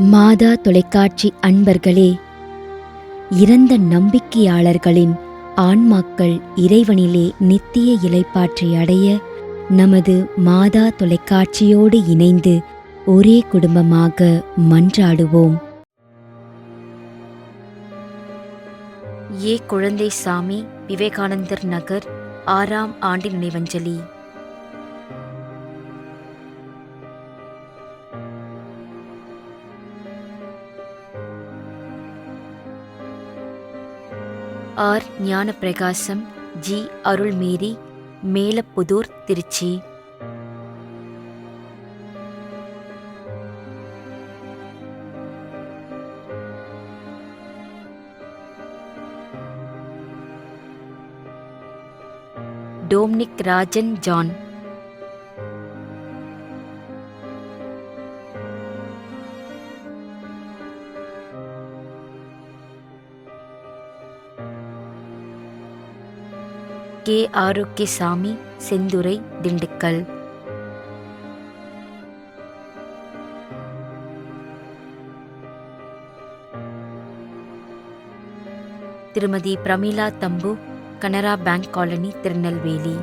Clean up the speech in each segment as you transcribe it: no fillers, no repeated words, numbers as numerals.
மாதா தொலைக்காட்சி அன்பர்களே, இறந்த நம்பிக்கையாளர்களின் ஆன்மாக்கள் இறைவனிலே நித்திய இளைப்பாற்றை அடைய நமது மாதா தொலைக்காட்சியோடு இணைந்து ஒரே குடும்பமாக மன்றாடுவோம். குழந்தை சாமி, விவேகானந்தர் நகர், 6ஆம் ஆண்டு நினைவஞ்சலி. R Gnanaprakasam, G Arulmary, Melaputhur, Tiruchi. Dominic Rajan John. K Arokiasamy, Senthurai, Dindigul. Thirumathi Pramila Thambu, Canara bank colony, Tirunelveli.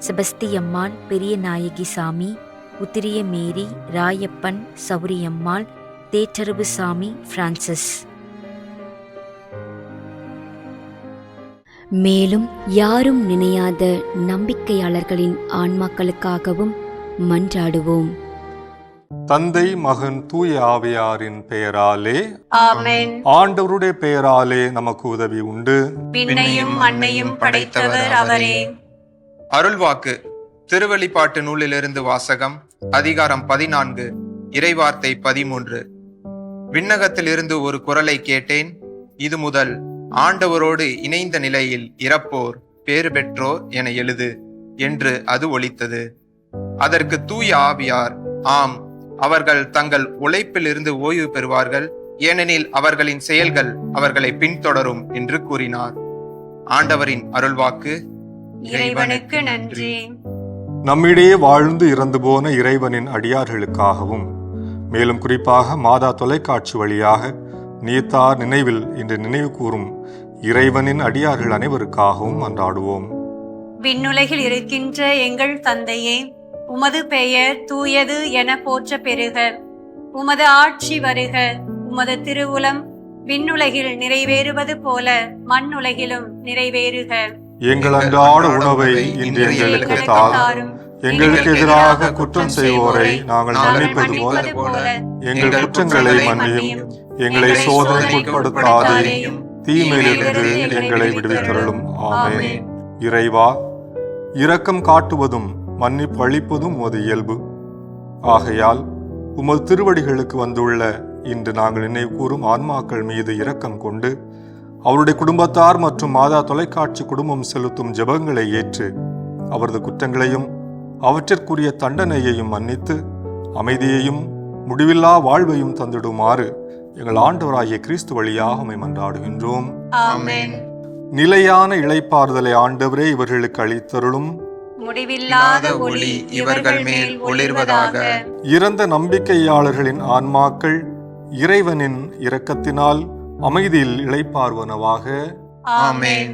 Sebastiammal, Periya Nayagi சாமி, உத்திரிய மேரி, ராயப்பன், சௌரியம்மாள், தேற்றரவு சாமி, பிரான்சிஸ். மேலும் யாரும் நினையாத நம்பிக்கையாளர்களின் ஆன்மாக்களுக்காகவும் மன்றாடுவோம். தந்தை, மகன், தூய ஆவியாரின் பெயராலே ஆமென். ஆண்டவருடைய பெயராலே நமக்கு உதவி உண்டு. விண்ணையும் மண்ணையும் படைத்தவர் அவரே. அருள்வாக்கு. திருவெளிப்பாட்டு நூலிலிருந்து வாசகம். அதிகாரம் 14, இறைவார்த்தை 13. விண்ணகத்திலிருந்து ஒரு குரலை கேட்டேன். இது முதல் ஆண்டவரோடு இணைந்த நிலையில் இறப்போர் பேறு பெற்றோர் என எழுது என்று அது ஒலித்தது. அதற்கு தூய ஆவியார், ஆம், அவர்கள் தங்கள் உழைப்பில் இருந்து ஓய்வு பெறுவார்கள், ஏனெனில் அவர்களின் செயல்கள் அவர்களை பின்தொடரும் என்று கூறினார். ஆண்டவரின் அருள்வாக்கு. இறைவனுக்கு நன்றி. நம்மிடையே வாழ்ந்து இறந்து போன இறைவனின் அடியார்களுக்காகவும், மேலும் குறிப்பாக மாதா தொலைக்காட்சி வழியாக நீத்தார் நினைவில் இன்று நினைவு கூறும் இறைவனின் அடியார்கள் அனைவருக்காகவும் மன்றாடுவோம். விண்ணுலகில் இருக்கின்ற எங்கள் தந்தையே, உமது பெயர் தூயது என போற்ற பெறுக. உமது ஆட்சி வருக. உமது திருவுளம் விண்ணுலகில் நிறைவேறுவது போல மண்ணுலகிலும் நிறைவேறுக. எங்கள் அன்றாட உணவை இன்று எங்களுக்கு தாரும். எங்களுக்கு எதிராக குற்றம் செய்வோரை நாங்கள் மன்னிப்பது போல எங்கள் குற்றங்களை மன்னியும். எங்களை சோதனைக்குட்படுத்தாதேயும், தீமையிலிருந்து எங்களை விடுவித்தருளும். ஆமென். இறைவா, இரக்கம் காட்டுவதும் மன்னிப்பு அளிப்பதும் உமது இயல்பு. ஆகையால் உமது திருவடிகளுக்கு வந்துள்ள இன்று நாங்கள் நினைவு கூறும் ஆன்மாக்கள் மீது இரக்கம் கொண்டு அவருடைய குடும்பத்தார் மற்றும் மாதா தொலைக்காட்சி குடும்பம் செலுத்தும் ஜெபங்களை ஏற்று அவரது குற்றங்களையும் அவற்றிற்குரிய தண்டனையையும் மன்னித்து அமைதியையும் முடிவில்லா வாழ்வையும் தந்திடுமாறு எங்கள் ஆண்டவராகிய கிறிஸ்து வழியாக உம்மை மன்றாடுகின்றோம். ஆமென். நிலையான இளைப்பாறுதலை ஆண்டவரே இவர்களுக்கு அளித்தருளும். முடிவில்லாத ஒளி இவர்கள் மேல் ஒளிர்வதாக. இறந்த நம்பிக்கையாளர்களின் ஆன்மாக்கள் இறைவனின் இரக்கத்தினால் அமைதியில் இளைப்பாறுவனவாக. ஆமென்.